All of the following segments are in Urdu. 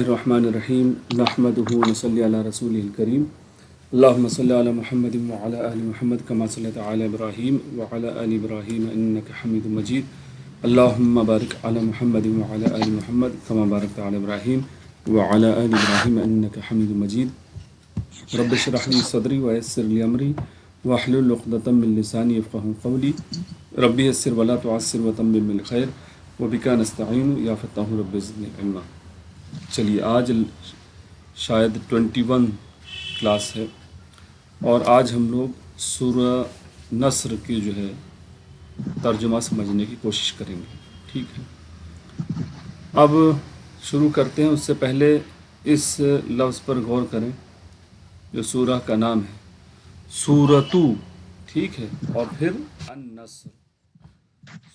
الرحمن الرحیم نحمده ونصلی علی رسوله الکریم اللهم صل علی محمد وعلى آل محمد كما صليت على ابراہیم وعلى آل ابراہیم انك حمید مجید اللهم بارک علی محمد وعلى آل محمد كما بارکت علی ابراہیم وعلى آل ابراہیم انك حمید مجید رب اشرح لي صدری ويسر لي امری واحلل عقدۃ من لسانی یفقهوا قولی رب یسر ولا تعسر وتمم بالخیر وبک نستعین یا فتاح رب زدنی علما۔ چلیے آج شاید 21 کلاس ہے اور آج ہم لوگ سورہ نصر کی جو ہے ترجمہ سمجھنے کی کوشش کریں گے، ٹھیک ہے۔ اب شروع کرتے ہیں، اس سے پہلے اس لفظ پر غور کریں جو سورہ کا نام ہے سورتو، ٹھیک ہے، اور پھر النصر۔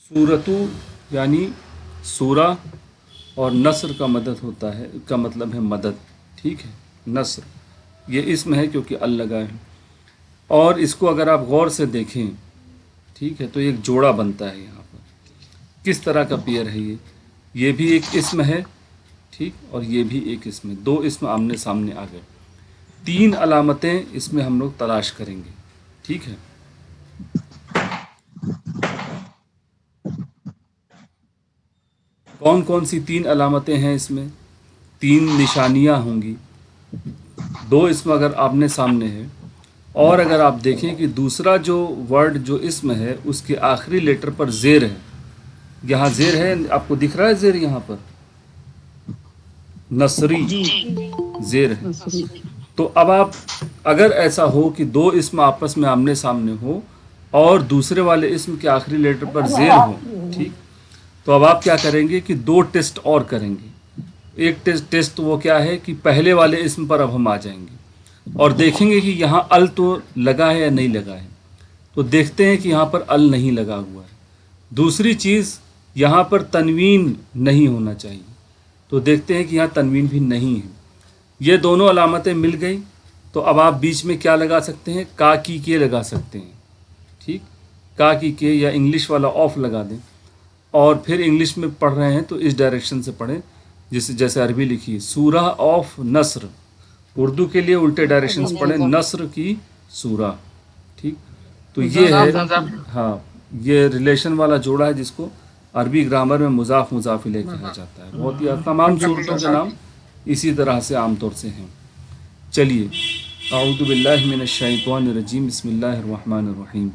سورتو یعنی سورہ اور نصر کا مدد ہوتا ہے، کا مطلب ہے مدد، ٹھیک ہے۔ نصر یہ اسم ہے کیونکہ ال لگا ہے، اور اس کو اگر آپ غور سے دیکھیں، ٹھیک ہے، تو ایک جوڑا بنتا ہے یہاں پر۔ کس طرح کا پیئر ہے یہ بھی ایک اسم ہے، ٹھیک، اور یہ بھی ایک اسم ہے، دو اسم آمنے سامنے آ گئے۔ 3 علامتیں اس میں ہم لوگ تلاش کریں گے، ٹھیک ہے۔ کون کون سی 3 علامتیں ہیں اس میں؟ 3 نشانیاں ہوں گی۔ 2 اسم اگر آمنے سامنے ہے، اور اگر آپ دیکھیں کہ دوسرا جو ورڈ جو اسم ہے اس کے آخری لیٹر پر زیر ہے، یہاں زیر ہے، آپ کو دکھ رہا ہے زیر یہاں پر؟ نصری زیر ہے۔ تو اب آپ اگر ایسا ہو کہ 2 اسم آپس میں آمنے سامنے ہو اور دوسرے والے اسم کے آخری لیٹر پر زیر ہو، ٹھیک، تو اب آپ کیا کریں گے کہ 2 ٹیسٹ اور کریں گے۔ ایک ٹیسٹ وہ کیا ہے کہ پہلے والے اسم پر اب ہم آ جائیں گے اور دیکھیں گے کہ یہاں ال تو لگا ہے یا نہیں لگا ہے۔ تو دیکھتے ہیں کہ یہاں پر ال نہیں لگا ہوا ہے۔ دوسری چیز، یہاں پر تنوین نہیں ہونا چاہیے، تو دیکھتے ہیں کہ یہاں تنوین بھی نہیں ہے۔ یہ دونوں علامتیں مل گئی تو اب آپ بیچ میں کیا لگا سکتے ہیں؟ کا کی کے لگا سکتے ہیں، ٹھیک، کا کی کے، یا انگلش والا آف لگا دیں۔ اور پھر انگلش میں پڑھ رہے ہیں تو اس ڈائریکشن سے پڑھیں، جیسے عربی لکھی سورہ آف نصر، اردو کے لیے الٹے ڈائریکشن سے پڑھیں، نصر کی سورہ، ٹھیک۔ تو یہ ہے، ہاں، یہ ریلیشن والا جوڑا ہے جس کو عربی گرامر میں مضاف مضاف الیہ کہا جاتا ہے۔ بہت ہی تمام صورتوں کے نام اسی طرح سے عام طور سے ہیں۔ چلیے، اعوذ باللہ من الشیطان الرجیم، بسم اللہ الرحمن الرحیم،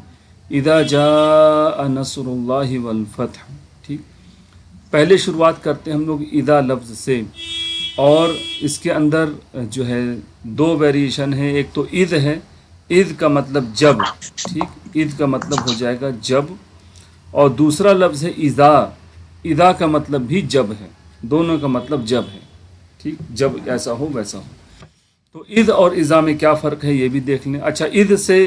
اذا جاء نصر اللہ والفتح، ٹھیک۔ پہلے شروعات کرتے ہیں ہم لوگ اذا لفظ سے، اور اس کے اندر جو ہے 2 ویریشن ہے۔ ایک تو اذ ہے، اذ کا مطلب جب، ٹھیک، اذ کا مطلب ہو جائے گا جب، اور دوسرا لفظ ہے اذا، اذا کا مطلب بھی جب ہے، دونوں کا مطلب جب ہے، ٹھیک، جب ایسا ہو ویسا ہو۔ تو اذ اور اذا میں کیا فرق ہے یہ بھی دیکھ لیں۔ اچھا، اذ سے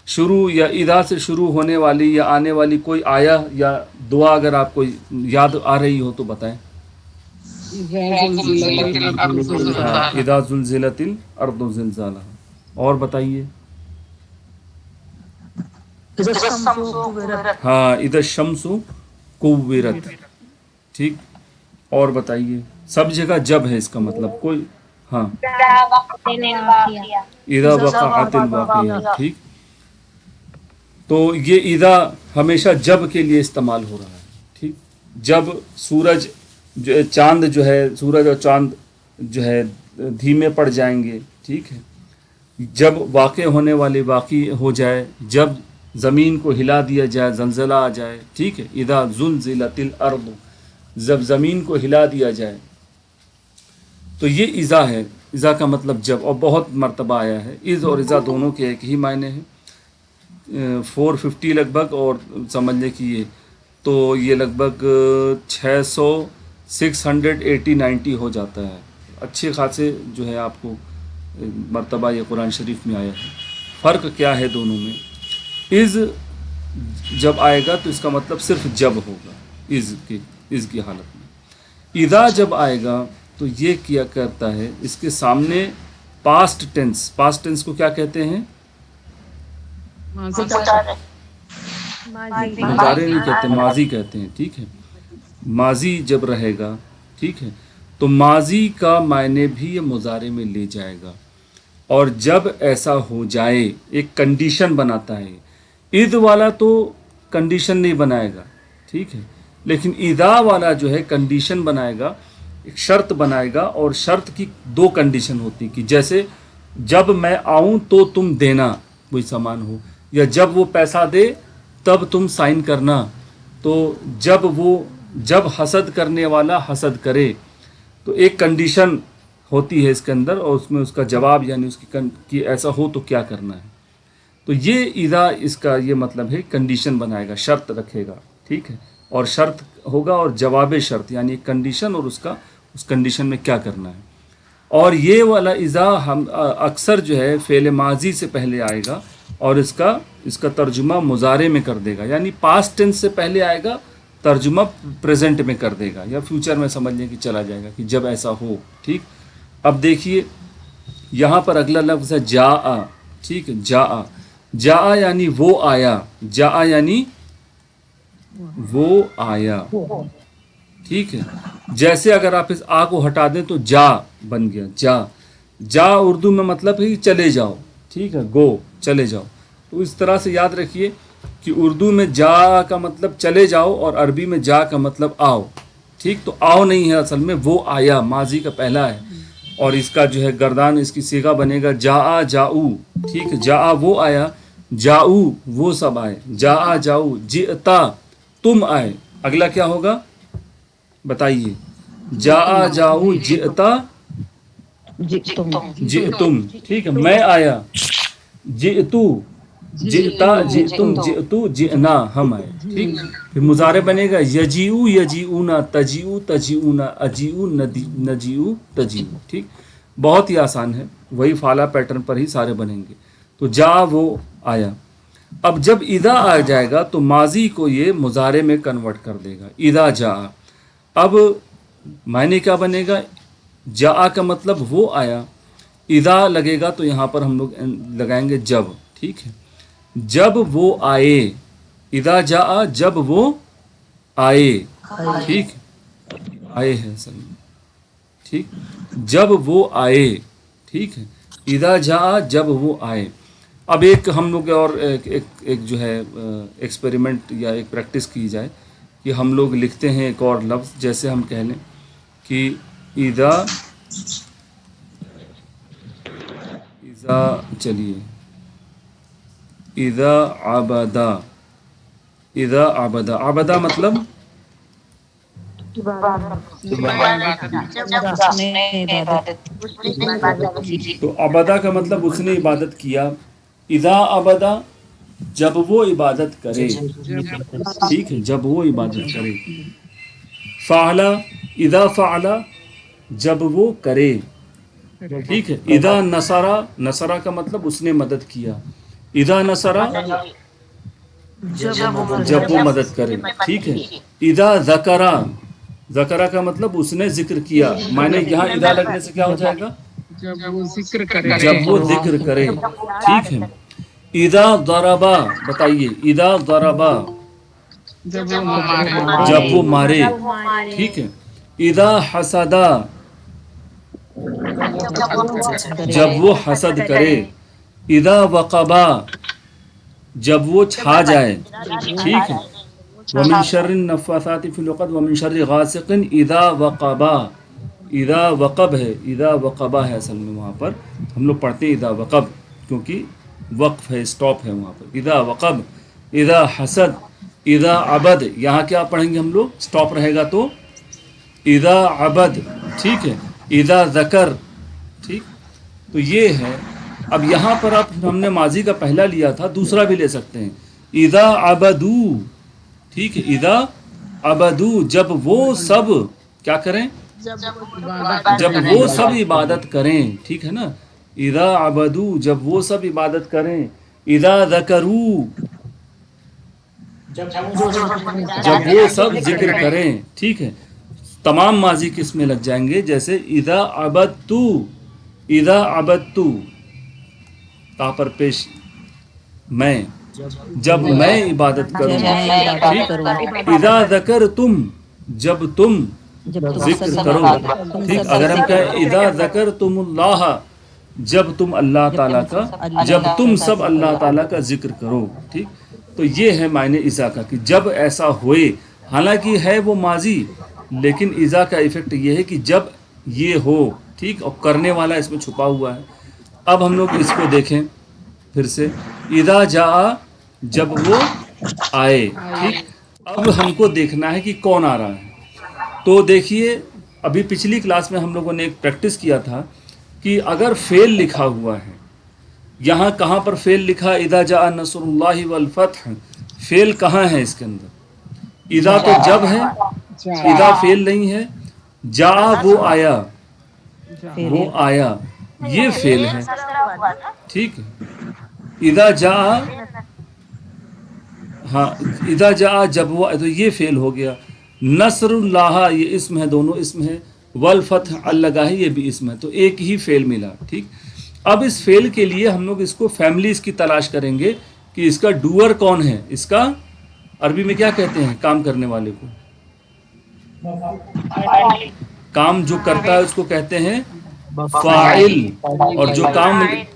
شروع یا اذا سے شروع ہونے والی یا آنے والی کوئی آیا یا دعا اگر آپ کو یاد آ رہی ہو تو بتائیں۔ اذا زلزلت الارض زلزالها، اور بتائیے۔ ہاں، اذا الشمس کورت، ٹھیک، اور بتائیے۔ سب جگہ جب ہے اس کا مطلب، کوئی، ہاں، اذا وقعت الواقعہ، ٹھیک۔ تو یہ اذا ہمیشہ جب کے لیے استعمال ہو رہا ہے، ٹھیک۔ جب سورج جو ہے، چاند جو ہے، سورج اور چاند جو ہے دھیمے پڑ جائیں گے، ٹھیک ہے، جب واقع ہونے والی واقع ہو جائے، جب زمین کو ہلا دیا جائے، زلزلہ آ جائے، ٹھیک ہے، اذا زلزلت الارض، جب زمین کو ہلا دیا جائے، تو یہ اذا ہے۔ اذا کا مطلب جب، اور بہت مرتبہ آیا ہے۔ اذ اور اذا دونوں کے ایک ہی معنی ہیں۔ 450 لگ بھگ، اور سمجھ لیں کہ تو یہ لگ بھگ 680 ہو جاتا ہے۔ اچھے خاصے جو ہے آپ کو مرتبہ یہ قرآن شریف میں آیا ہے۔ فرق کیا ہے دونوں میں؟ اذ جب آئے گا تو اس کا مطلب صرف جب ہوگا، اذ کی حالت میں۔ اذا جب آئے گا تو یہ کیا کرتا ہے، اس کے سامنے پاسٹ ٹینس کو کیا کہتے ہیں؟ مضارع نہیں کہتے، ماضی کہتے ہیں، ٹھیک ہے۔ ماضی جب رہے گا، ٹھیک ہے، تو ماضی کا معنی بھی یہ مضارع میں لے جائے گا. اور جب ایسا ہو جائے ایک کنڈیشن بناتا ہے. اذ والا تو کنڈیشن نہیں بنائے گا, ٹھیک ہے, لیکن اذا والا جو ہے کنڈیشن بنائے گا, ایک شرط بنائے گا. اور شرط کی دو کنڈیشن ہوتی کہ جیسے جب میں آؤں تو تم دینا وہی سامان ہو, یا جب وہ پیسہ دے تب تم سائن کرنا. تو جب حسد کرنے والا حسد کرے تو ایک کنڈیشن ہوتی ہے اس کے اندر, اور اس میں اس کا جواب یعنی اس کی ایسا ہو تو کیا کرنا ہے. تو یہ اذا اس کا یہ مطلب ہے کنڈیشن بنائے گا, شرط رکھے گا, ٹھیک ہے, اور شرط ہوگا اور جواب شرط یعنی ایک کنڈیشن اور اس کنڈیشن میں کیا کرنا ہے. اور یہ والا اذا ہم اکثر جو ہے فعل ماضی سے پہلے آئے گا اور اس کا ترجمہ مضارع میں کر دے گا, یعنی پاسٹ ٹینس سے پہلے آئے گا, ترجمہ پریزنٹ میں کر دے گا, یا فیوچر میں سمجھ لیں کہ چلا جائے گا کہ جب ایسا ہو. ٹھیک, اب دیکھیے یہاں پر اگلا لفظ ہے جا, ٹھیک ہے, جا یعنی وہ آیا, جا یعنی وہ آیا, ٹھیک ہے. جیسے اگر آپ اس آ کو ہٹا دیں تو جا بن گیا. جا اردو میں مطلب ہے کہ چلے جاؤ, ٹھیک ہے, گو چلے جاؤ. تو اس طرح سے یاد رکھیے کہ اردو میں جا کا مطلب چلے جاؤ اور عربی میں جا کا مطلب آؤ. ٹھیک, تو آؤ نہیں ہے اصل میں, وہ آیا ماضی کا پہلا ہے, اور اس کا جو ہے گردان اس کی صیغہ بنے گا جا جاؤ. ٹھیک ہے, جا وہ آیا, جاؤ وہ سب آئے, جا جاؤ, جئتا تم آئے. اگلا کیا ہوگا بتائیے, جا جاؤ جئتا جئتم, ٹھیک ہے, میں آیا, جئتو جئتا جئتم جئتو جئنا ہم آئے. ٹھیک, پھر مضارع بنے گا یجیؤ یجیؤنا تجیؤ تجیؤنا اجیؤ نجیؤ تجیؤ. ٹھیک, بہت ہی آسان ہے, وہی فعلا پیٹرن پر ہی سارے بنیں گے. تو جا وہ آیا. اب جب اذا آ جائے گا تو ماضی کو یہ مضارع میں کنورٹ کر دے گا, اذا جا. اب معنی کیا بنے گا, جا کا مطلب وہ آیا, اذا لگے گا تو یہاں پر ہم لوگ لگائیں گے جب. ٹھیک ہے, جب وہ آئے, اذا جا جب وہ آئے. ٹھیک, آئے ہے اصل میں, ٹھیک, جب وہ آئے. ٹھیک ہے, اذا جا جب وہ آئے. اب ایک ہم لوگ اور ایک جو ہے ایکسپیریمنٹ یا ایک پریکٹس کی جائے کہ ہم لوگ لکھتے ہیں ایک اور لفظ, جیسے ہم کہہ لیں کہ اذا چلیے اذا عبدا, اذا عبدا, عبدا مطلب تو عبدا کا مطلب اس نے عبادت کیا. اذا عبدا جب وہ عبادت کرے. ٹھیک ہے, جب وہ عبادت کرے. فعلا اذا فعلا جب وہ کرے. ٹھیک ہے, اذا نصرا, نصرا کا مطلب اس نے مدد کیا. اذا نصرا جب وہ مدد کرے. ٹھیک ہے, اذا ذکرا, ذکرا کا مطلب اس نے ذکر کیا. معنی یہاں اذا لگنے سے کیا ہو جائے گا, جب وہ ذکر کرے. ٹھیک ہے, اذا ضربا, بتائیے اذا ضربا جب وہ مارے. ٹھیک ہے, اذا حسدا جب وہ حسد کرے. اذا وقبا جب وہ چھا جائے. ٹھیک ہے, ومن شر النفاثات فی العقد ومن شر غاسق اذا وقبا. اذا وقب ہے, اذا وقبا ہے اصل میں, وہاں پر ہم لوگ پڑھتے ہیں اذا وقب کیونکہ وقف ہے, اسٹاپ ہے وہاں پر. اذا وقب, اذا حسد, اذا عبد, یہاں کیا پڑھیں گے ہم لوگ, اسٹاپ رہے گا تو اذا عبد. ٹھیک ہے, اذا ذکر. ٹھیک, تو یہ ہے. اب یہاں پر اب ہم نے ماضی کا پہلا لیا تھا, دوسرا بھی لے سکتے ہیں, اذا عبدو. ٹھیک ہے, اذا عبدو جب وہ سب کیا کریں, جب وہ سب عبادت کریں. ٹھیک ہے نا, اذا عبدو جب وہ سب عبادت کریں. اذا ذکرو جب وہ سب ذکر کریں. ٹھیک ہے, تمام ماضی کس میں لگ جائیں گے, جیسے اذا عبدتو, اذا عبدتو تا پر پیش میں, جب میں عبادت کروں. ٹھیک, اذا ذکرتم جب تم ذکر کرو. ٹھیک, اگر ہم کہیں اذا ذکرتم اللہ, جب تم اللہ تعالیٰ کا, جب تم سب اللہ تعالیٰ کا ذکر کرو. ٹھیک, تو یہ ہے معنی اذا کا کہ جب ایسا ہوئے. حالانکہ ہے وہ ماضی, لیکن اذا کا ایفیکٹ یہ ہے کہ جب یہ ہو. ٹھیک, اور کرنے والا اس میں چھپا ہوا ہے. اب ہم لوگ اس کو دیکھیں پھر سے, اذا جاء, جب وہ آئے. ٹھیک, اب ہم کو دیکھنا ہے کہ کون آ رہا ہے. تو دیکھیے, ابھی پچھلی کلاس میں ہم لوگوں نے ایک پریکٹس کیا تھا کہ اگر فعل لکھا ہوا ہے, یہاں کہاں پر فعل لکھا, اذا جاء نصر اللہ والفتح, فعل کہاں ہے اس کے اندر؟ اذا تو جب ہے, اذا فعل نہیں ہے. جاء وہ آیا, وہ آیا, یہ فعل ہے. ٹھیک ہے, اذا جاء, ہاں اذا جاء جب وہ, تو یہ فعل ہو گیا. نصر اللہ یہ اسم ہے, دونوں اسم ہے. والفتح اللگا ہے, یہ بھی اسم ہے. تو ایک ہی فعل ملا. ٹھیک, اب اس فعل کے لیے ہم لوگ اس کو فیملیز کی تلاش کریں گے کہ اس کا ڈوور کون ہے. اس کا عربی میں کیا کہتے ہیں کام کرنے والے کو؟ کام جو کرتا ہے اس کو کہتے ہیں فاعل, اور جو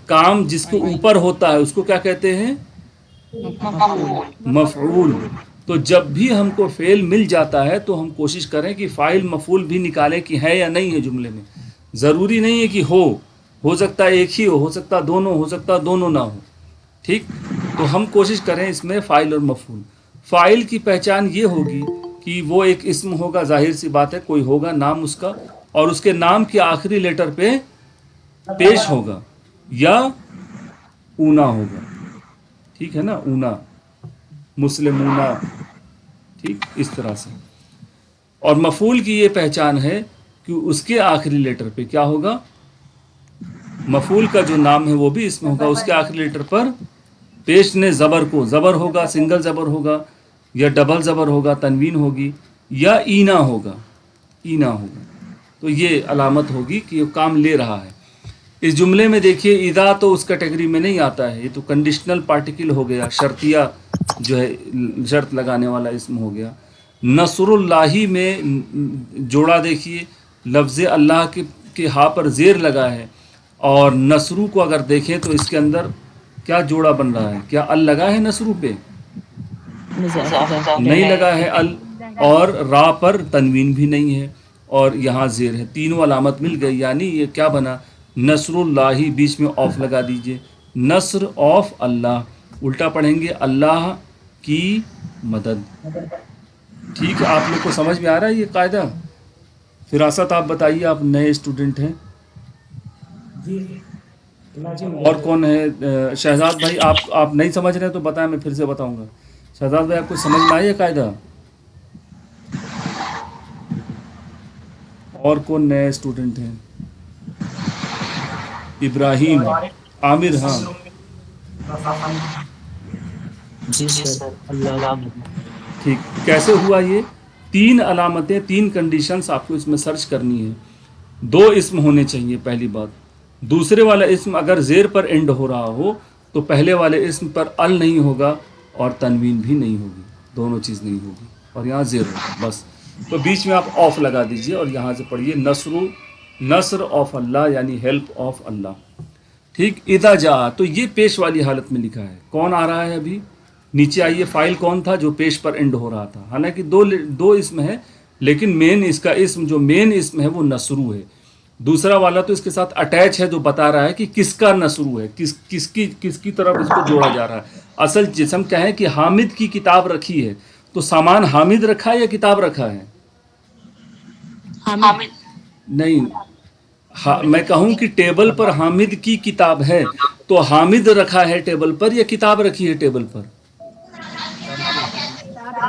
کام جس کے اوپر ہوتا ہے اس کو کیا کہتے ہیں؟ مفعول. تو جب بھی ہم کو فعل مل جاتا ہے تو ہم کوشش کریں کہ فاعل مفعول بھی نکالیں کہ ہے یا نہیں ہے جملے میں. ضروری نہیں ہے کہ ہو سکتا ہے ایک ہی ہو سکتا دونوں, ہو سکتا دونوں نہ ہو. ٹھیک, تو ہم کوشش کریں اس میں فاعل اور مفعول. فاعل کی پہچان یہ ہوگی کہ وہ ایک اسم ہوگا, ظاہر سی بات ہے, کوئی ہوگا نام اس کا, اور اس کے نام کے آخری لیٹر پہ پیش ہوگا یا اونا ہوگا. ٹھیک ہے نا, اونا, مسلمونا. ٹھیک, اس طرح سے. اور مفعول کی یہ پہچان ہے کہ اس کے آخری لیٹر پہ کیا ہوگا؟ مفعول کا جو نام ہے وہ بھی اسم ہوگا, اس کے آخری لیٹر پر پیش نے زبر کو, زبر ہوگا, سنگل زبر ہوگا یا ڈبل زبر ہوگا, تنوین ہوگی یا اینا ہوگا, اینا ہوگا. تو یہ علامت ہوگی کہ یہ کام لے رہا ہے. اس جملے میں دیکھیے اذا تو اس کیٹیگری میں نہیں آتا ہے, یہ تو کنڈیشنل پارٹیکل ہو گیا, شرطیہ جو ہے شرط لگانے والا اسم ہو گیا. نصر اللہ میں جوڑا دیکھیے, لفظ اللہ کے ہاں پر زیر لگا ہے, اور نصرو کو اگر دیکھیں تو اس کے اندر کیا جوڑا بن رہا ہے؟ کیا ال لگا ہے نصرو پہ؟ نہیں لگا ہے ال, اور را پر تنوین بھی نہیں ہے, اور یہاں زیر ہے. تینوں علامت مل گئی, یعنی یہ کیا بنا؟ نصر اللہ, بیچ میں آف لگا دیجئے, نصر آف اللہ, الٹا پڑھیں گے اللہ کی مدد. ٹھیک ہے, آپ لوگ کو سمجھ میں آ رہا ہے یہ قاعدہ؟ فراست آپ بتائیے, آپ نئے اسٹوڈنٹ ہیں. اور کون ہے؟ شہزاد بھائی, آپ نہیں سمجھ رہے ہیں تو بتائیں, میں پھر سے بتاؤں گا. شہزاد بھائی, آپ کو سمجھ میں آئی ہے قاعدہ؟ اور کون نئے اسٹوڈنٹ ہیں؟ ابراہیم, عامر, ہاں جی سر, اللہ. ٹھیک. کیسے ہوا یہ؟ 3 علامتیں, 3 کنڈیشنز آپ کو اس میں سرچ کرنی ہے. 2 اسم ہونے چاہیے پہلی بات. دوسرے والا اسم اگر زیر پر اینڈ ہو رہا ہو تو پہلے والے اسم پر ال نہیں ہوگا اور تنوین بھی نہیں ہوگی, دونوں چیز نہیں ہوگی, اور یہاں زیر ہوگا بس. تو بیچ میں آپ آف لگا دیجئے اور یہاں سے پڑھیے نصر آف اللہ, یعنی ہیلپ آف اللہ. ٹھیک. اذا جاء, تو یہ پیش والی حالت میں لکھا ہے. کون آ رہا ہے ابھی؟ نیچے آئیے, فائل کون تھا جو پیش پر اینڈ ہو رہا تھا؟ حالانکہ دو اسم ہے, لیکن مین اس کا اسم, جو مین اسم ہے وہ نصرو ہے. دوسرا والا تو اس کے ساتھ اٹیچ ہے, جو بتا رہا ہے کہ کس کا نصرو ہے, کس کی طرف اس کو جوڑا جا رہا ہے. اصل جسم کہیں کہ حامد کی کتاب رکھی ہے, تو سامان حامد رکھا ہے یا کتاب رکھا ہے؟ نہیں, میں کہوں کہ ٹیبل پر حامد کی کتاب ہے, تو حامد رکھا ہے ٹیبل پر یا کتاب رکھی ہے ٹیبل پر؟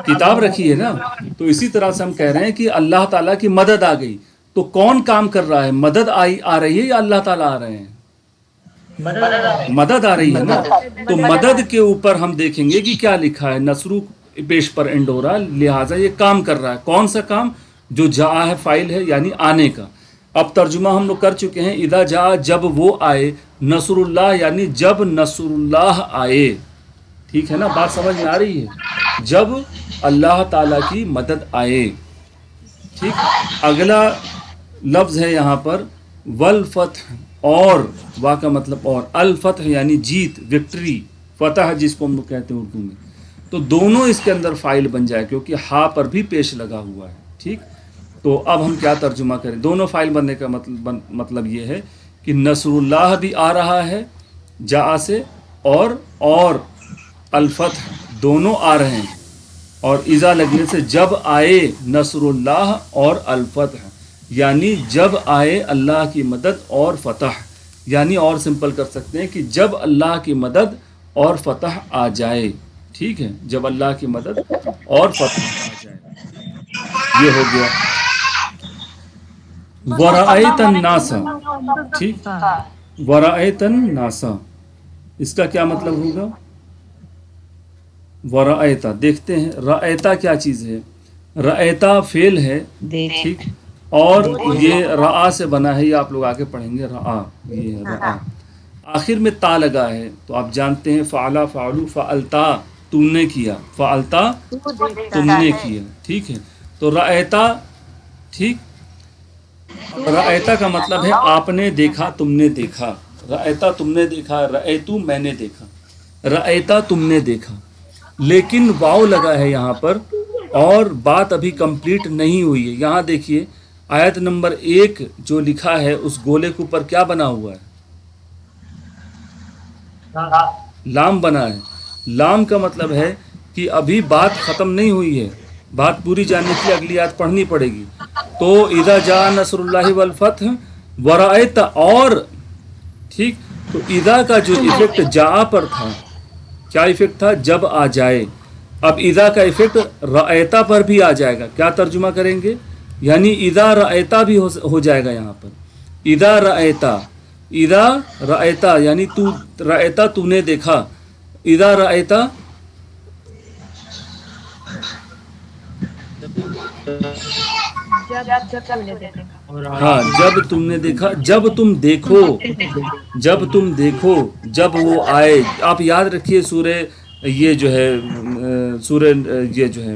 کتاب رکھی ہے نا. تو اسی طرح سے ہم کہہ رہے ہیں کہ اللہ تعالیٰ کی مدد آ گئی, تو کون کام کر رہا ہے؟ مدد آ رہی ہے یا اللہ تعالیٰ آ رہے ہیں؟ مدد آ رہی ہے نا. تو مدد کے اوپر ہم دیکھیں گے کہ کیا لکھا ہے, نصرو پیش پر اینڈ ہو رہا, لہٰذا یہ کام کر رہا ہے. کون سا کام؟ جو جاء ہے فائل ہے, یعنی آنے کا. اب ترجمہ ہم لوگ کر چکے ہیں, اذا جاء, جب وہ آئے, نصر اللہ یعنی جب نصر اللہ آئے. ٹھیک ہے نا, بات سمجھ میں آ رہی ہے؟ جب اللہ تعالیٰ کی مدد آئے. ٹھیک. اگلا لفظ ہے یہاں پر والفتح، اور وا کا مطلب اور، الفتح یعنی جیت، وکٹری، فتح جس کو ہم لوگ کہتے ہیں اردو میں. تو دونوں اس کے اندر فائل بن جائے کیونکہ ہا پر بھی پیش لگا ہوا ہے. ٹھیک. تو اب ہم کیا ترجمہ کریں؟ دونوں فائل بننے کا مطلب یہ ہے کہ نصر اللہ بھی آ رہا ہے جا سے، اور الفتح دونوں آ رہے ہیں، اور اذا لگنے سے جب آئے نصر اللہ اور الفتح، یعنی جب آئے اللہ کی مدد اور فتح. یعنی اور سمپل کر سکتے ہیں کہ جب اللہ کی مدد اور فتح آ جائے. ٹھیک ہے، جب اللہ کی مدد اور فتح آ جائے. یہ ہو گیا. ورأیت الناس، ٹھیک، ورأیت الناس اس کا کیا مطلب ہوگا؟ ورأیتا، دیکھتے ہیں رأیتا کیا چیز ہے. رأیتا فعل ہے، ٹھیک، اور یہ رآ سے بنا ہے، یہ آپ لوگ آگے پڑھیں گے. رآ، یہ ہے رآ، آخر میں تا لگا ہے. تو آپ جانتے ہیں فعلا، فعلو، فعلتا تم نے کیا، فعلتا تم نے کیا. ٹھیک ہے. تو رأیتا، ٹھیک، رأیتا کا مطلب ہے آپ نے دیکھا، تم نے دیکھا. رأیتا تم نے دیکھا، رأیتو میں نے دیکھا، رأیتا تم نے دیکھا. لیکن واو لگا ہے یہاں پر اور بات ابھی کمپلیٹ نہیں ہوئی ہے. یہاں دیکھیے آیت نمبر 1 جو لکھا ہے اس گولے کے اوپر کیا بنا ہوا ہے؟ لام بنا ہے. لام کا مطلب ہے کہ ابھی بات ختم نہیں ہوئی ہے، بات پوری جاننے کے لیے اگلی آیت پڑھنی پڑے گی. تو اذا جاء نصر اللہ والفتح ورأیت، اور ٹھیک، تو اذا کا جو ایفیکٹ جاء پر تھا، کیا ایفیکٹ تھا؟ جب آ جائے. اب اذا کا ایفیکٹ رأیتا پر بھی آ جائے گا. کیا ترجمہ کریں گے؟ یعنی اذا رأیتا بھی ہو جائے گا یہاں پر. اذا رأیتا، اذا رأیتا یعنی تو رأیتا تو نے دیکھا. اذا رأیتا، ہاں جب تم نے دیکھا، جب تم دیکھو، جب تم دیکھو، جب وہ آئے. آپ یاد رکھیے سورہ یہ جو ہے سورہ یہ جو ہے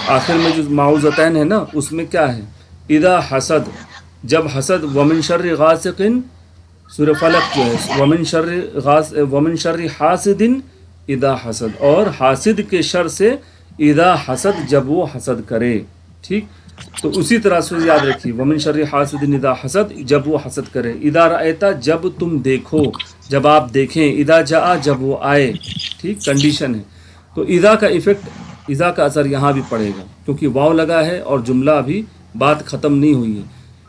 آخر میں جو معوذتین ہے نا، اس میں کیا ہے؟ اذا حسد، جب حسد، ومن شر غاسق، سورہ فلق جو ہے ومن شر حاسد اذا حسد، اور حاسد کے شر سے اذا حسد، جب وہ حسد کرے. ٹھیک. تو اسی طرح سے یاد رکھیے ومن شر حاسد اذا حسد، جب وہ حسد کرے. اذا رأیتا، جب تم دیکھو، جب آپ دیکھیں. اذا جاء، جب وہ آئے. ٹھیک، کنڈیشن ہے. تو اذا کا ایفیکٹ، اذا کا اثر یہاں بھی پڑے گا کیونکہ واو لگا ہے اور جملہ ابھی بات ختم نہیں ہوئی ہے.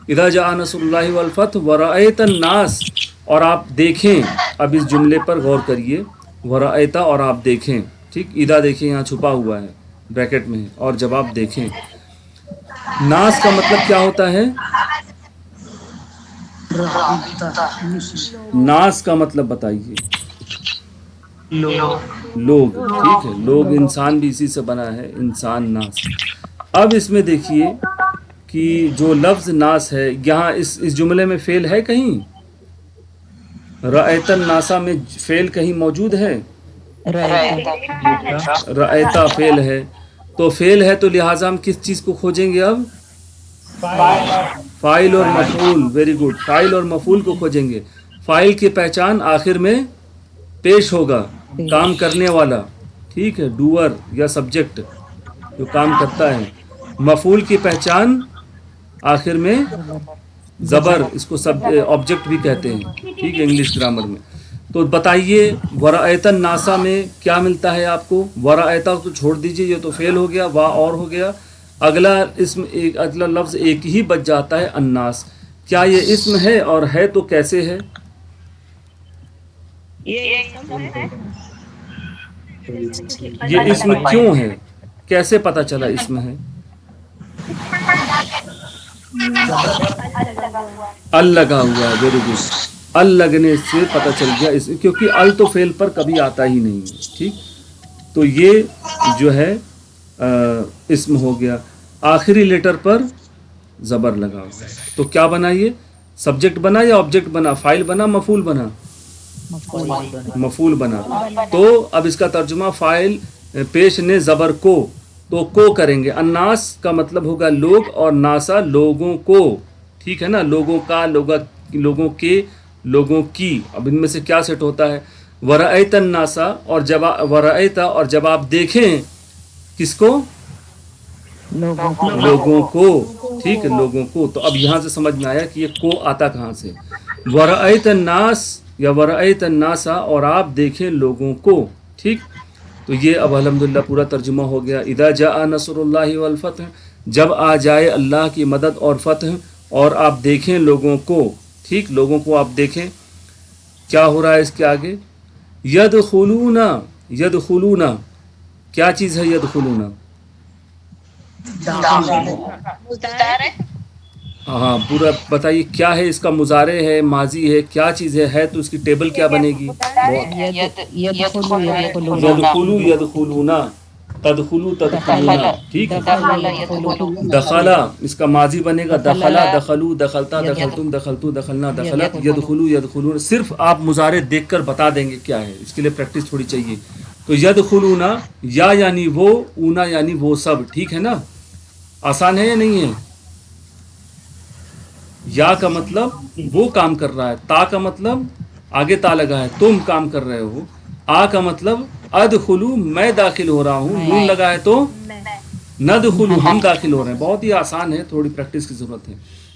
اذا جاء نصر اللہ والفتح ورأیت الناس، اور آپ دیکھیں. اب اس جملے پر غور کریے، ورأیتا اور آپ دیکھیں. ٹھیک، اذا دیکھیں یہاں چھپا ہوا ہے، بریکٹ میں ہے، اور جب آپ دیکھیں. ناس کا مطلب کیا ہوتا ہے؟ ناس کا مطلب بتائیے. لوگ. ٹھیک ہے، لوگ، انسان بھی اسی سے بنا ہے، انسان، ناس. اب اس میں دیکھیے کہ جو لفظ ناس ہے یہاں اس جملے میں فعل ہے کہیں؟ رأیت الناسا میں فعل کہیں موجود ہے؟ رأیتا فعل ہے. تو فعل ہے تو لہٰذا ہم کس چیز کو کھوجیں گے اب؟ فاعل اور مفعول. ویری گڈ، فاعل اور مفعول کو کھوجیں گے. فاعل کی پہچان آخر میں پیش ہوگا، کام کرنے والا. ٹھیک ہے، ڈوور یا سبجیکٹ جو کام کرتا ہے. مفعول کی پہچان آخر میں زبر، اس کو آبجیکٹ بھی کہتے ہیں. ٹھیک ہے، انگلش گرامر میں. تو بتائیے ورأیت الناسا میں کیا ملتا ہے آپ کو؟ ورأیتا تو چھوڑ دیجئے، یہ تو فعل ہو گیا، وا اور ہو گیا. اگلا اسم، اگلا لفظ ایک ہی بچ جاتا ہے، الناس. کیا یہ اسم ہے؟ اور ہے تو کیسے ہے؟ یہ اسم کیوں ہے؟ کیسے پتہ چلا اسم ہے؟ ال لگا ہوا ہے. ویری گڈ، ال لگنے سے پتہ چل گیا کیونکہ ال تو فعل پر کبھی آتا ہی نہیں ہے. ٹھیک، تو یہ جو ہے اسم ہو گیا. آخری لیٹر پر زبر لگا ہوا ہے. تو کیا بنا؟ یہ سبجیکٹ بنا یا آبجیکٹ بنا؟ فاعل بنا، مفعول بنا؟ مفعول بنا. تو اب اس کا ترجمہ فاعل پیش نے زبر کو، تو کو کریں گے. الناس کا مطلب ہوگا لوگ اور ناسا لوگوں کو. ٹھیک ہے نا, لوگوں کا, لوگوں کے, لوگوں کی. اب ان میں سے کیا سیٹ ہوتا ہے؟ ورأیت الناسا, اور جب ورأیت, اور جب آپ دیکھیں کس کو؟ لوگوں کو. ٹھیک ہے, لوگوں کو. تو اب یہاں سے سمجھ میں آیا کہ یہ کو آتا کہاں سے. ورأیت الناس یا ورأیت الناسا, اور آپ دیکھیں لوگوں کو. ٹھیک, تو یہ اب الحمدللہ پورا ترجمہ ہو گیا. اذا جاء نصر اللہ والفتح, جب آ جائے اللہ کی مدد اور فتح, اور آپ دیکھیں لوگوں کو. ٹھیک, لوگوں کو آپ دیکھیں. کیا ہو رہا ہے اس کے آگے؟ یدخلون, یدخلون, کیا چیز ہے یدخلون؟ ہاں پورا بتائیے کیا ہے اس کا؟ مضارع ہے, ماضی ہے, کیا چیز ہے تو اس کی ٹیبل کیا بنے گی؟ یدخلو یدخلونا, تدخلو تدخلونا. ٹھیک ہے, دخلا اس کا ماضی بنے گا دخلا دخلو دخلتا دخلتم دخلتو دخلنا دخلت. یدخلو یدخلون, صرف آپ مضارع دیکھ کر بتا دیں گے کیا ہے, اس کے لیے پریکٹس تھوڑی چاہیے. تو یدخلونا, یا یعنی وہ, اونا یعنی وہ سب. ٹھیک ہے نا, آسان ہے یا نہیں ہے؟ یا کا مطلب وہ کام کر رہا ہے, تا کا مطلب آگے تا لگا ہے تم کام کر رہے ہو, آ کا مطلب ادخلو میں داخل ہو رہا ہوں, نون لگا ہے تو ندخلو ہم داخل ہو رہے ہیں. بہت ہی آسان ہے, تھوڑی پریکٹس کی ضرورت ہے.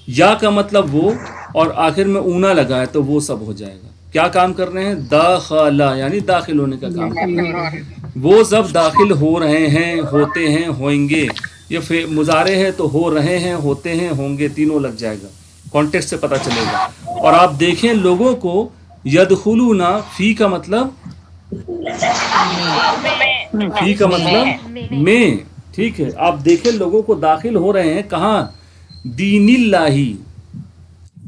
یا کا مطلب وہ, اور آخر میں اونا لگا ہے تو وہ سب ہو جائے گا. کیا کام کر رہے ہیں؟ داخلہ یعنی داخل ہونے کا کام کر رہے ہیں. وہ سب داخل ہو رہے ہیں, ہوتے ہیں, ہوئیں گے. یہ مضارع ہے تو ہو رہے ہیں, ہوتے ہیں, ہوں گے, تینوں لگ جائے گا. کانٹیکسٹ سے پتہ چلے گا. اور آپ دیکھیں لوگوں کو, یدخلون, فی کا مطلب, فی کا مطلب میں. ٹھیک ہے, آپ دیکھیں لوگوں کو داخل ہو رہے ہیں کہاں؟ دین اللہ,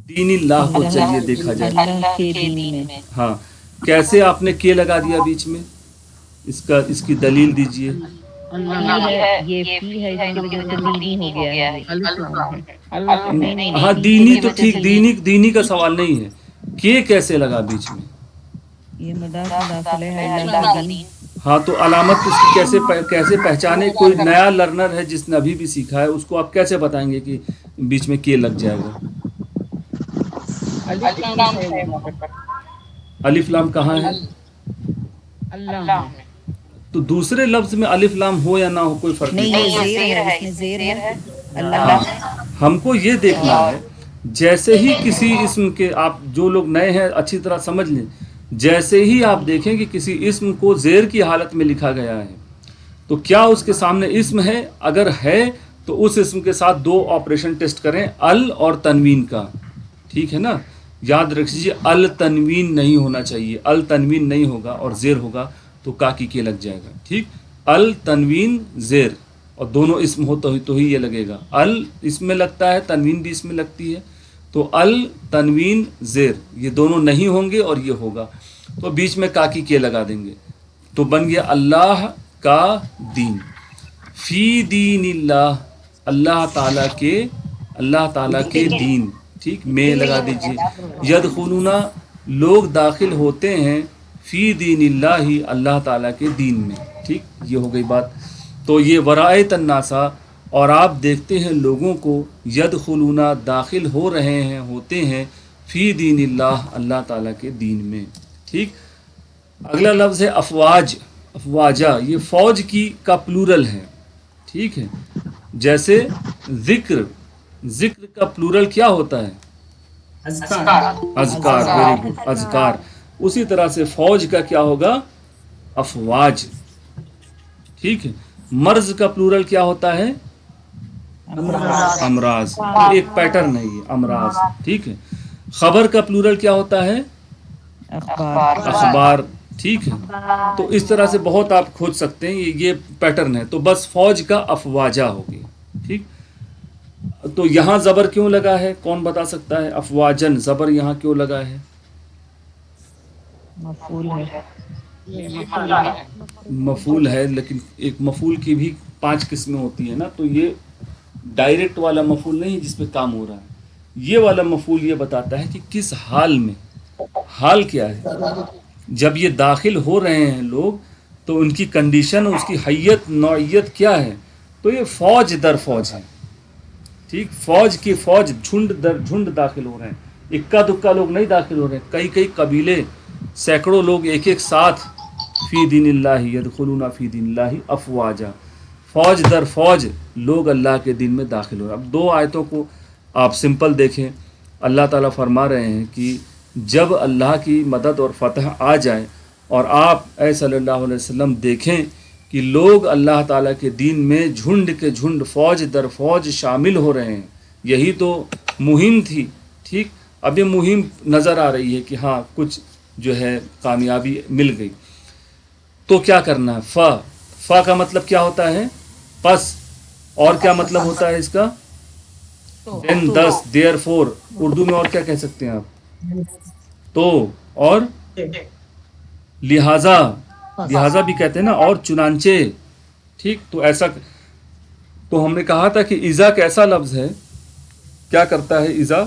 دین اللہ کو چاہیے دیکھا جائے. اللہ کے دین میں. ہاں, کیسے آپ نے کے لگا دیا بیچ میں؟ اس کی دلیل دیجئے. یہ فی ہے, اس کی وجہ سے دینی ہو گیا ہے. ہاں دینی تو ٹھیک, دینی کا سوال نہیں ہے. کے کیسے لگا بیچ میں؟ یہ مضاف مضاف ہے اللہ کا دین. ہاں تو علامت اس کی کیسے پہچانے؟ کوئی نیا لرنر ہے جس نے ابھی بھی سیکھا ہے, اس کو آپ کیسے بتائیں گے کہ بیچ میں کے لگ جائے گا؟ الف لام کہاں ہے؟ تو دوسرے لفظ میں الف لام ہو یا نہ ہو کوئی فرق نہیں. یہ زیر ہے. اللہ ہم کو یہ دیکھنا ہے, جیسے ہی کسی اسم کے, آپ جو لوگ نئے ہیں اچھی طرح سمجھ لیں, جیسے ہی آپ دیکھیں کہ کسی اسم کو زیر کی حالت میں لکھا گیا ہے تو کیا اس کے سامنے اسم ہے؟ اگر ہے تو اس اسم کے ساتھ دو آپریشن ٹیسٹ کریں, ال اور تنوین کا. ٹھیک ہے نا, یاد رکھ لیجیے ال تنوین نہیں ہونا چاہیے. ال تنوین نہیں ہوگا اور زیر ہوگا تو کاکی کے لگ جائے گا. ٹھیک, ال تنوین زیر, اور دونوں اسم ہو تو ہی یہ لگے گا. ال اس میں لگتا ہے, تنوین بھی اس میں لگتی ہے, تو ال تنوین زیر یہ دونوں نہیں ہوں گے اور یہ ہوگا, تو بیچ میں کاکی کے لگا دیں گے تو بن گیا اللہ کا دین. فی دین اللہ, اللہ تعالیٰ کے دین. ٹھیک, میں لگا دیجئے. یدخلون, لوگ داخل ہوتے ہیں, فی دین اللہ, اللہ تعالیٰ کے دین میں. ٹھیک, یہ ہو گئی بات. تو یہ ورائت الناسا, اور آپ دیکھتے ہیں لوگوں کو, یدخلون, داخل ہو رہے ہیں, ہوتے ہیں, فی دین اللہ, اللہ تعالیٰ کے دین میں. ٹھیک, اگلا لفظ ہے افواج, افواجہ. یہ فوج کا پلورل ہے. ٹھیک ہے, جیسے ذکر کا پلورل کیا ہوتا ہے؟ اذکار. ویری گڈ, اذکار. اسی طرح سے فوج کا کیا ہوگا؟ افواج. ٹھیک ہے, مرض کا پلورل کیا ہوتا ہے؟ امراض. ایک پیٹرن ہے یہ, امراض. ٹھیک ہے, خبر کا پلورل کیا ہوتا ہے؟ اخبار. ٹھیک ہے, تو اس طرح سے بہت آپ کھوج سکتے ہیں, یہ پیٹرن ہے. تو بس فوج کا افواجہ ہو گیا. ٹھیک, تو یہاں زبر کیوں لگا ہے؟ کون بتا سکتا ہے؟ افواجن, زبر یہاں کیوں لگا ہے؟ مفعول ہے, لیکن ایک مفعول کی بھی 5 قسمیں ہوتی ہیں نا, تو یہ ڈائریکٹ والا مفعول نہیں جس پہ کام ہو رہا ہے. یہ والا مفعول یہ بتاتا ہے کہ کس حال میں, حال کیا ہے. جب یہ داخل ہو رہے ہیں لوگ تو ان کی کنڈیشن, اس کی حیت, نوعیت کیا ہے, تو یہ فوج در فوج ہے، ٹھیک، فوج کی فوج جھنڈ در جھنڈ داخل ہو رہے ہیں، اکا دکا لوگ نہیں داخل ہو رہے ہیں، کئی کئی قبیلے، سینکڑوں لوگ ایک ایک ساتھ، فی دین اللہ یدخلون فی دین اللہ افواجا، فوج در فوج لوگ اللہ کے دین میں داخل ہو رہے ہیں۔ اب دو آیتوں کو آپ سمپل دیکھیں، اللہ تعالیٰ فرما رہے ہیں کہ جب اللہ کی مدد اور فتح آ جائے اور آپ اے صلی اللہ علیہ وسلم دیکھیں کہ لوگ اللہ تعالیٰ کے دین میں جھنڈ کے جھنڈ، فوج در فوج شامل ہو رہے ہیں، یہی تو مہم تھی، ٹھیک، اب یہ مہم نظر آ رہی ہے کہ ہاں کچھ جو ہے کامیابی مل گئی، تو کیا کرنا ہے؟ فا کا مطلب کیا ہوتا ہے؟ پس، اور کیا مطلب ہوتا ہے اس کا؟ دین، دس، دیئر فور، اردو میں اور کیا کہہ سکتے ہیں آپ؟ تو، اور لہذا، لہذا بھی کہتے ہیں نا، اور چنانچہ، ٹھیک، تو ایسا، تو ہم نے کہا تھا کہ اذا کیسا لفظ ہے، کیا کرتا ہے اذا؟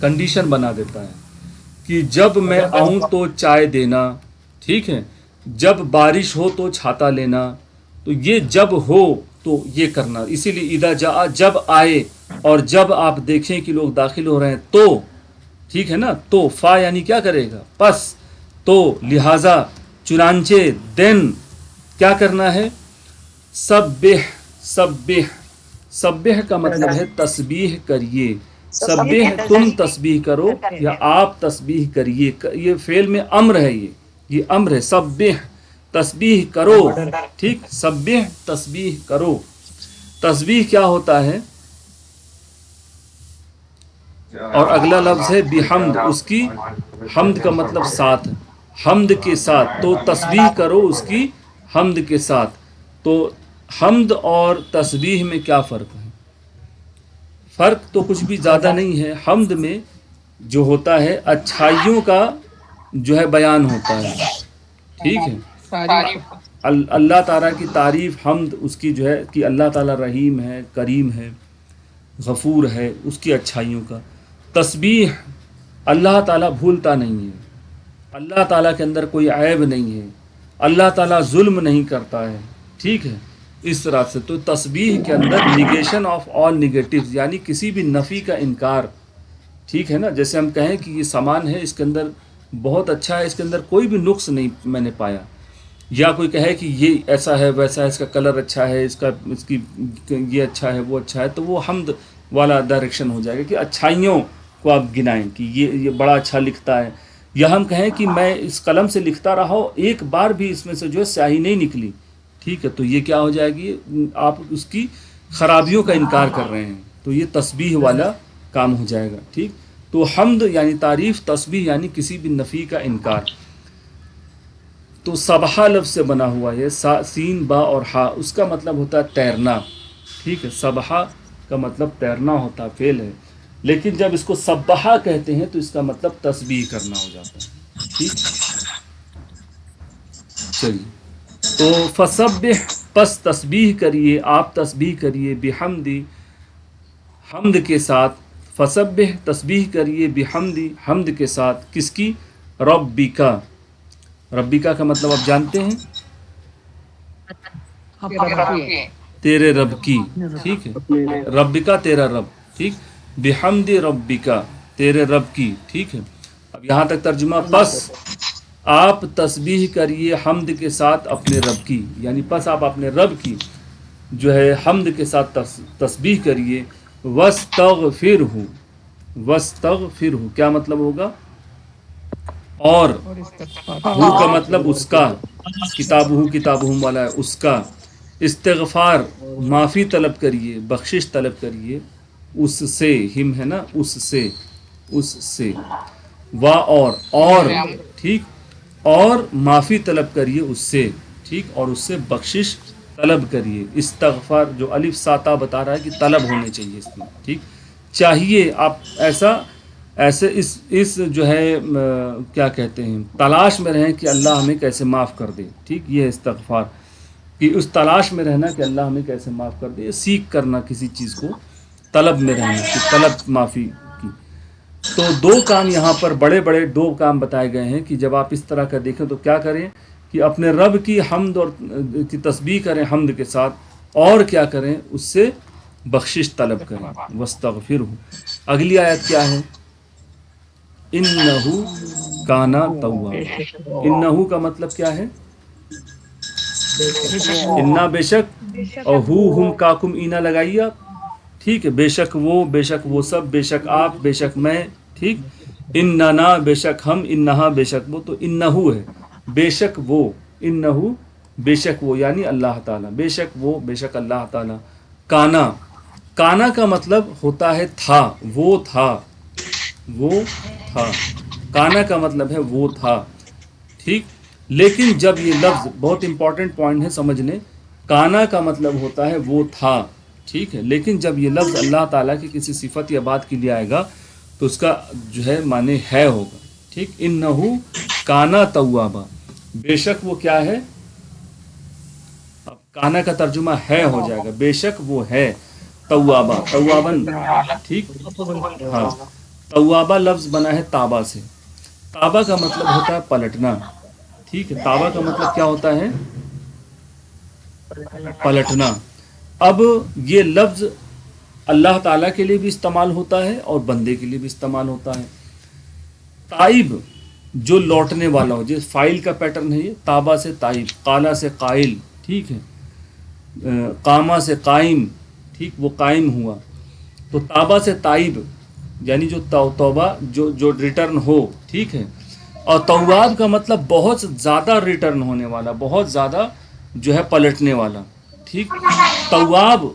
کنڈیشن بنا دیتا ہے کہ جب میں آؤں تو چائے دینا، ٹھیک ہے، جب بارش ہو تو چھاتا لینا، تو یہ جب ہو تو یہ کرنا، اسی لیے اذا جاء، جب آئے، اور جب آپ دیکھیں کہ لوگ داخل ہو رہے ہیں تو، ٹھیک ہے نا، تو فا یعنی کیا کرے گا؟ پس، تو، لہذا، چنانچہ، دین کیا کرنا ہے؟ سبح، سبح، سبح کا مطلب ہے تسبیح کریے، سبح تم تسبیح کرو یا آپ تسبیح کریے، یہ فعل میں امر ہے، یہ امر ہے، سبح تسبیح کرو، ٹھیک، سبح تسبیح کرو۔ تسبیح کیا ہوتا ہے؟ اور اگلا لفظ ہے بحمد، اس کی حمد کا مطلب ساتھ، حمد کے ساتھ، تو تسبیح کرو اس کی حمد کے ساتھ۔ تو حمد اور تسبیح میں کیا فرق ہے؟ فرق تو کچھ بھی زیادہ نہیں ہے، حمد میں جو ہوتا ہے اچھائیوں کا جو ہے بیان ہوتا ہے، ٹھیک ہے، اللہ تعالیٰ کی تعریف، حمد اس کی جو ہے کہ اللہ تعالیٰ رحیم ہے، کریم ہے، غفور ہے، اس کی اچھائیوں کا۔ تسبیح، اللہ تعالیٰ بھولتا نہیں ہے، اللہ تعالیٰ کے اندر کوئی عیب نہیں ہے، اللہ تعالیٰ ظلم نہیں کرتا ہے، ٹھیک ہے، اس طرح سے۔ تو تسبیح کے اندر نیگیشن آف آل نیگیٹیوز، یعنی کسی بھی نفی کا انکار، ٹھیک ہے نا، جیسے ہم کہیں کہ یہ سامان ہے، اس کے اندر بہت اچھا ہے، اس کے اندر کوئی بھی نقص نہیں میں نے پایا، یا کوئی کہے کہ یہ ایسا ہے ویسا ہے، اس کا کلر اچھا ہے، اس کی یہ اچھا ہے، وہ اچھا ہے، تو وہ حمد والا ڈائریکشن ہو جائے گا کہ اچھائیوں کو آپ گنائیں کہ یہ بڑا اچھا لکھتا ہے، یا ہم کہیں کہ میں اس قلم سے لکھتا رہا ہوں، ایک بار بھی اس میں سے جو ہے سیاہی نہیں نکلی، ٹھیک ہے، تو یہ کیا ہو جائے گی؟ آپ اس کی خرابیوں کا انکار کر رہے ہیں، تو یہ تسبیح والا کام ہو جائے گا، ٹھیک۔ تو حمد یعنی تعریف، تسبیح یعنی کسی بھی نفی کا انکار۔ تو سبحہ لفظ سے بنا ہوا ہے، سین، با اور ہا، اس کا مطلب ہوتا ہے تیرنا، ٹھیک ہے، سبحہ کا مطلب تیرنا ہوتا ہے، فعل ہے، لیکن جب اس کو سبحہ کہتے ہیں تو اس کا مطلب تسبیح کرنا ہو جاتا ہے، ٹھیک۔ چلیے، تو فسبح، پس تسبیح کریے، آپ تسبیح کریے، بحمدی، حمد کے ساتھ، فسبح تسبیح کریے، بحمدی، حمد کے ساتھ، کس کی؟ ربکا، ربکا کا مطلب آپ جانتے ہیں؟ تیرے رب کی، ٹھیک ہے، ربکا تیرا رب، ٹھیک، بحمد ربکا تیرے رب کی، ٹھیک ہے۔ اب یہاں تک ترجمہ، پس آپ تسبیح کریے حمد کے ساتھ اپنے رب کی، یعنی پس آپ اپنے رب کی جو ہے حمد کے ساتھ تسبیح کریے، وَاسْتَغْفِرْهُ، وَاسْتَغْفِرْهُ کیا مطلب ہوگا؟ اور، ہو کا مطلب اس کا، کتابہم والا ہے اس کا، استغفار معافی طلب کریے، بخشش طلب کریے، اس سے، ہم ہے نا، اس سے، اور، ٹھیک، اور معافی طلب کریے اس سے، ٹھیک، اور اس سے بخشش طلب کریے۔ استغفار جو الف ساتا بتا رہا ہے کہ طلب ہونے چاہیے اس میں، ٹھیک، چاہیے آپ ایسے اس جو ہے کیا کہتے ہیں، تلاش میں رہیں کہ اللہ ہمیں کیسے معاف کر دے، ٹھیک، یہ ہے استغفار، کہ اس تلاش میں رہنا کہ اللہ ہمیں کیسے معاف کر دے، سیکھ کرنا کسی چیز کو، طلب میں رہنا کہ طلب معافی کی۔ تو دو کام یہاں پر بڑے بڑے دو کام بتائے گئے ہیں کہ جب آپ اس طرح کا دیکھیں تو کیا کریں کہ اپنے رب کی حمد اور کی تسبیح کریں حمد کے ساتھ، اور کیا کریں, اس سے بخشش طلب کریں. واستغفرہ. اگلی آیت کیا ہے؟ انہو کانا توابا. انہو کا مطلب کیا ہے؟ انا بے شک, اور ہم کاکم اینا لگائیے آپ, ٹھیک ہے, بے شک وہ سب, بے شک آپ, بے شک میں, ٹھیک. اننا بے شک ہم, انہا بے شک وہ, تو انہو ہے بے شک وہ, انہو بے شک وہ یعنی اللہ تعالیٰ, بے شک وہ, بے شک اللہ تعالیٰ. کانا, کانا کا مطلب ہوتا ہے تھا, وہ تھا, وہ تھا. کانا کا مطلب ہے وہ تھا, ٹھیک. لیکن جب یہ لفظ, بہت امپورٹنٹ پوائنٹ ہے سمجھنے, کانا کا مطلب ہوتا ہے وہ تھا, ٹھیک ہے, لیکن جب یہ لفظ اللہ تعالیٰ کی کسی صفت یا بات کے لیے آئے گا تو اس کا جو ہے معنی ہے ہوگا, ٹھیک. انہو کانا توابا, بے شک وہ کیا ہے, اب کانا کا ترجمہ ہے ہو جائے گا, بے شک وہ ہے توابا, توابن, ٹھیک. ہاں, توابا لفظ بنا ہے تابا سے. تابا کا مطلب ہوتا ہے پلٹنا, ٹھیک ہے. تابا کا مطلب کیا ہوتا ہے؟ پلٹنا. اب یہ لفظ اللہ تعالیٰ کے لیے بھی استعمال ہوتا ہے اور بندے کے لیے بھی استعمال ہوتا ہے. تائب جو لوٹنے والا ہو, جس فائل کا پیٹرن ہے یہ, تابا سے تائب, قالا سے قائل, ٹھیک ہے, قامہ سے قائم, ٹھیک, وہ قائم ہوا. تو تابا سے تائب یعنی جو توبہ جو ریٹرن ہو, ٹھیک ہے. اور تواب کا مطلب بہت زیادہ ریٹرن ہونے والا, بہت زیادہ جو ہے پلٹنے والا, ٹھیک. تواب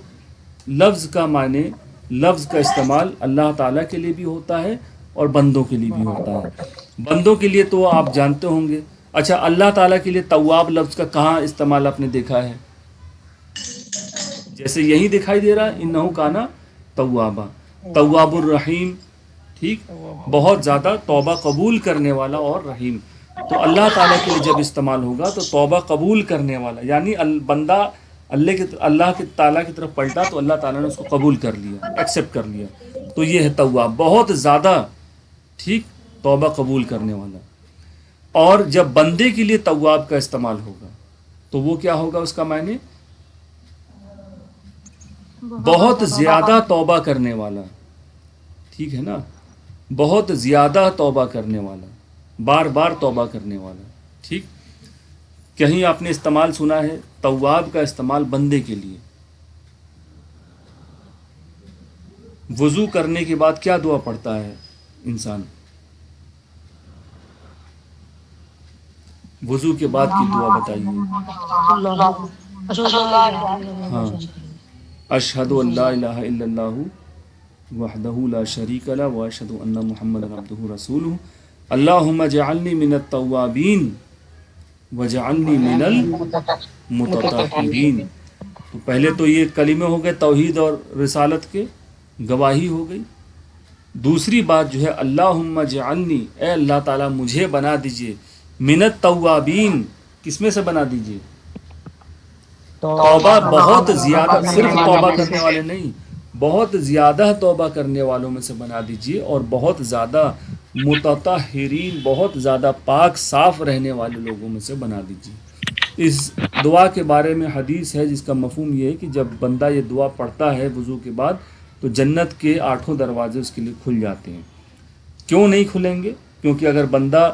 لفظ کا معنی, لفظ کا استعمال اللہ تعالیٰ کے لیے بھی ہوتا ہے اور بندوں کے لیے بھی ہوتا ہے. بندوں کے لیے تو آپ جانتے ہوں گے. اچھا, اللہ تعالیٰ کے لیے تواب لفظ کا کہاں استعمال آپ نے دیکھا ہے؟ جیسے یہی دکھائی دے رہا ہے, انہو کانا توابا, تواب الرحیم, ٹھیک, بہت زیادہ توبہ قبول کرنے والا اور رحیم. تو اللہ تعالیٰ کے لیے جب استعمال ہوگا تو توبہ قبول کرنے والا, یعنی بندہ اللہ کے تعالیٰ کی طرف پلٹا تو اللہ تعالیٰ نے اس کو قبول کر لیا, ایکسیپٹ کر لیا. تو یہ ہے تواب, بہت زیادہ, ٹھیک, توبہ قبول کرنے والا. اور جب بندے کے لیے تواب کا استعمال ہوگا تو وہ کیا ہوگا, اس کا معنی بہت زیادہ توبہ کرنے والا, ٹھیک ہے نا, بہت زیادہ توبہ کرنے والا, بار بار توبہ کرنے والا, ٹھیک. کہیں آپ نے استعمال سنا ہے تواب کا استعمال بندے کے لیے؟ وضو کرنے کے بعد کیا دعا پڑھتا ہے انسان؟ وضو کے بعد کی دعا بتائیے. ہاں, اشہد ان لا الہ الا اللہ وحدہ لا شریک لہ واشہد ان محمد عبدہ رسولہ اللہم اجعلنی من التوابین وجعلنی من المتطہرین. تو پہلے تو یہ کلمے ہو گئے توحید اور رسالت کے, گواہی ہو گئی. دوسری بات جو ہے اللہم اجعلنی, اے اللہ تعالیٰ مجھے بنا دیجئے, من التوابین, کس میں سے بنا دیجئے؟ توبہ بہت زیادہ, صرف توبہ کرنے والے نہیں, بہت زیادہ توبہ کرنے والوں میں سے بنا دیجئے, اور بہت زیادہ متطہرین, بہت زیادہ پاک صاف رہنے والے لوگوں میں سے بنا دیجئے. اس دعا کے بارے میں حدیث ہے جس کا مفہوم یہ ہے کہ جب بندہ یہ دعا پڑھتا ہے وضو کے بعد تو جنت کے 8 دروازے اس کے لیے کھل جاتے ہیں. کیوں نہیں کھلیں گے؟ کیونکہ اگر بندہ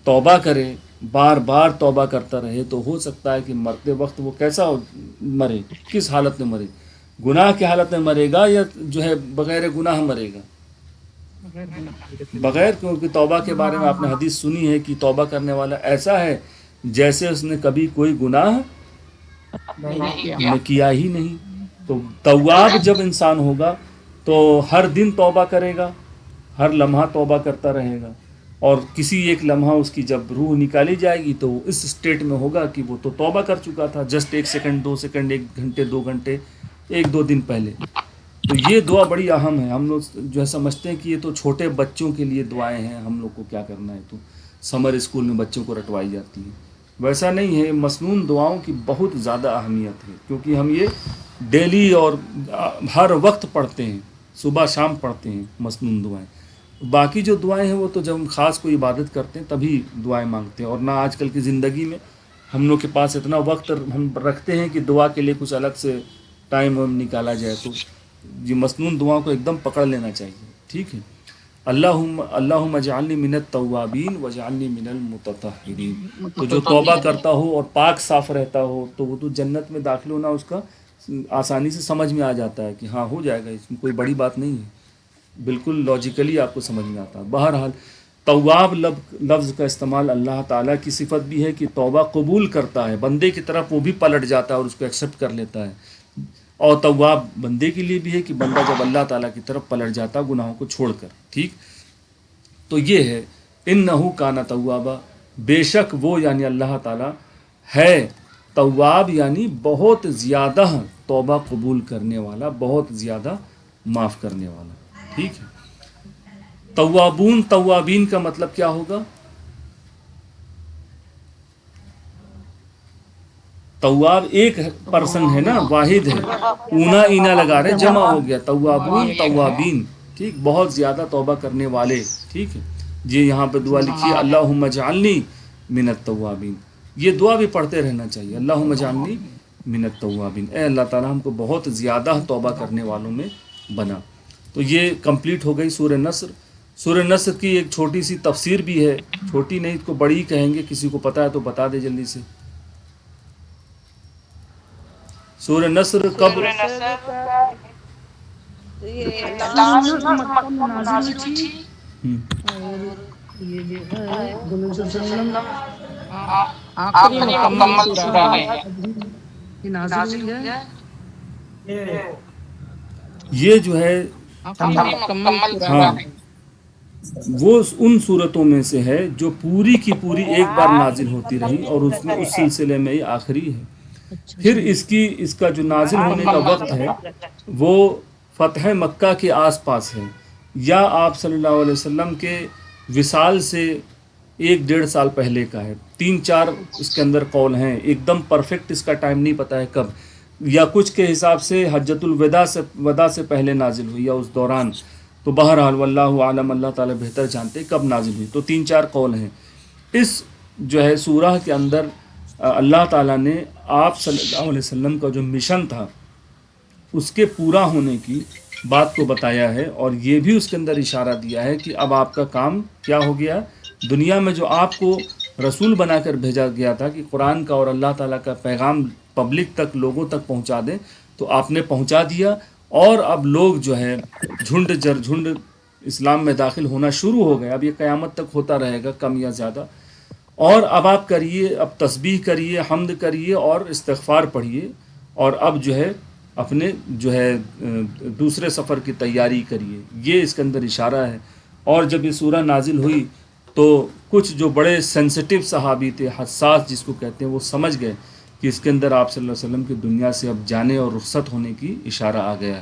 توبہ کرے, بار بار توبہ کرتا رہے, تو ہو سکتا ہے کہ مرتے وقت وہ کیسا مرے, کس حالت میں مرے, گناہ کی حالت میں مرے گا یا جو ہے بغیر گناہ مرے گا؟ بغیر, کیونکہ توبہ کے بارے میں آپ نے حدیث سنی ہے کہ توبہ کرنے والا ایسا ہے جیسے اس نے کبھی کوئی گناہ کیا ہی نہیں. تو تواب جب انسان ہوگا تو ہر دن توبہ کرے گا, ہر لمحہ توبہ کرتا رہے گا, اور کسی ایک لمحہ اس کی جب روح نکالی جائے گی تو اس اسٹیٹ میں ہوگا کہ وہ تو توبہ کر چکا تھا جسٹ 1 سیکنڈ 2 سیکنڈ 1 گھنٹے 2 گھنٹے 1-2 دن پہلے. تو یہ دعا بڑی اہم ہے. ہم لوگ جو ہے سمجھتے ہیں کہ یہ تو چھوٹے بچوں کے لیے دعائیں ہیں, ہم لوگ کو کیا کرنا ہے, تو سمر اسکول میں بچوں کو رٹوائی جاتی ہیں. ویسا نہیں ہے, مسنون دعاؤں کی بہت زیادہ اہمیت ہے, کیونکہ ہم یہ ڈیلی اور ہر وقت پڑھتے ہیں, صبح شام پڑھتے ہیں مسنون دعائیں. باقی جو دعائیں ہیں وہ تو جب ہم خاص کوئی عبادت کرتے ہیں تبھی دعائیں مانگتے ہیں, اور نہ آج کل کی زندگی میں ہم لوگ کے پاس اتنا وقت ہم رکھتے ہیں کہ دعا کے لیے کچھ الگ سے ٹائم وائم نکالا جائے تو یہ مسنون دعا کو ایک دم پکڑ لینا چاہیے. ٹھیک ہے. اللہم اجعلنی من التوابین واجعلنی من المتطہرین. تو جو توبہ کرتا ہو اور پاک صاف رہتا ہو تو وہ تو جنت میں داخل ہونا اس کا آسانی سے سمجھ میں آ جاتا ہے کہ ہاں ہو جائے گا, اس میں کوئی بڑی بات نہیں ہے, بالکل لاجیکلی آپ کو سمجھ میں آتا ہے. بہرحال تواب لفظ کا استعمال اللہ تعالیٰ کی صفت بھی ہے کہ توبہ قبول کرتا ہے, بندے کی طرف وہ بھی پلٹ جاتا ہے اور اس کو ایکسیپٹ کر لیتا ہے. اور تواب بندے کے لیے بھی ہے کہ بندہ جب اللہ تعالیٰ کی طرف پلٹ جاتا ہے گناہوں کو چھوڑ کر. ٹھیک. تو یہ ہے انہ کان توابا, بے شک وہ یعنی اللہ تعالیٰ ہے تواب یعنی بہت زیادہ توبہ قبول کرنے والا, بہت زیادہ معاف کرنے والا. ٹھیک ہے. توابون توابین کا مطلب کیا ہوگا؟ تواب ایک پرسن ہے نا, واحد ہے, اونا اینا لگا رہے جمع ہو گیا توابون توابین. ٹھیک, بہت زیادہ توبہ کرنے والے. ٹھیک ہے. جی یہاں پہ دعا لکھی اللہم اجعلنی من التوابین. یہ دعا بھی پڑھتے رہنا چاہیے, اللہم اجعلنی من التوابین, اے اللہ تعالیٰ ہم کو بہت زیادہ توبہ کرنے والوں میں بنا. تو یہ کمپلیٹ ہو گئی سورہ نصر. سورہ نصر کی ایک چھوٹی سی تفسیر بھی ہے, چھوٹی نہیں اس کو بڑی ہی کہیں گے, کسی کو پتہ ہے تو بتا دے جلدی سے. سورہ نصر کب مکہ میں نازل ہوئی تھی, اور یہ جو ہے حضور صلی اللہ علیہ وسلم آخری مکمل سورہ ہے, یہ نازل ہوئی ہے, یہ جو ہے آخری مکمل سورہ ہاں ہے. وہ ان صورتوں میں سے ہے جو پوری کی پوری ایک بار نازل ہوتی رہی اور اس میں اس سلسلے میں یہ آخری ہے. پھر اس کا جو نازل ہونے کا وقت ہے وہ فتح مکہ کے آس پاس ہے, یا آپ صلی اللہ علیہ وسلم کے وصال سے 1-1.5 سال پہلے کا ہے. 3-4 اس کے اندر قول ہیں, ایک دم پرفیکٹ اس کا ٹائم نہیں پتہ ہے کب, یا کچھ کے حساب سے حجۃ الوداع سے پہلے نازل ہوئی یا اس دوران. تو بہرحال واللہ عالم, اللہ تعالیٰ بہتر جانتے کب نازل ہوئی. تو 3-4 قول ہیں. اس جو ہے سورہ کے اندر اللہ تعالیٰ نے آپ صلی اللہ علیہ وسلم کا جو مشن تھا اس کے پورا ہونے کی بات کو بتایا ہے, اور یہ بھی اس کے اندر اشارہ دیا ہے کہ اب آپ کا کام کیا ہو گیا, دنیا میں جو آپ کو رسول بنا کر بھیجا گیا تھا کہ قرآن کا اور اللہ تعالیٰ کا پیغام پبلک تک, لوگوں تک پہنچا دیں, تو آپ نے پہنچا دیا. اور اب لوگ جو ہے جھنڈ جھنڈ اسلام میں داخل ہونا شروع ہو گئے. اب یہ قیامت تک ہوتا رہے گا کم یا زیادہ. اور اب آپ کریے, اب تسبیح کریے, حمد کریے اور استغفار پڑھیے, اور اب جو ہے اپنے جو ہے دوسرے سفر کی تیاری کریے. یہ اس کے اندر اشارہ ہے. اور جب یہ سورہ نازل ہوئی تو کچھ جو بڑے سینسٹیو صحابی تھے, حساس جس کو کہتے ہیں, وہ سمجھ گئے کہ اس کے اندر آپ صلی اللہ علیہ وسلم کی دنیا سے اب جانے اور رخصت ہونے کی اشارہ آ گیا ہے.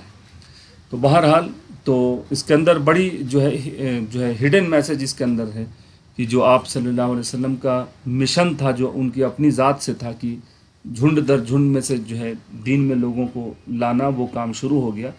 تو بہرحال تو اس کے اندر بڑی جو ہے ہڈن میسج اس کے اندر ہے کہ جو آپ صلی اللہ علیہ وسلم کا مشن تھا, جو ان کی اپنی ذات سے تھا کہ جھنڈ در جھنڈ میں سے جو ہے دین میں لوگوں کو لانا, وہ کام شروع ہو گیا.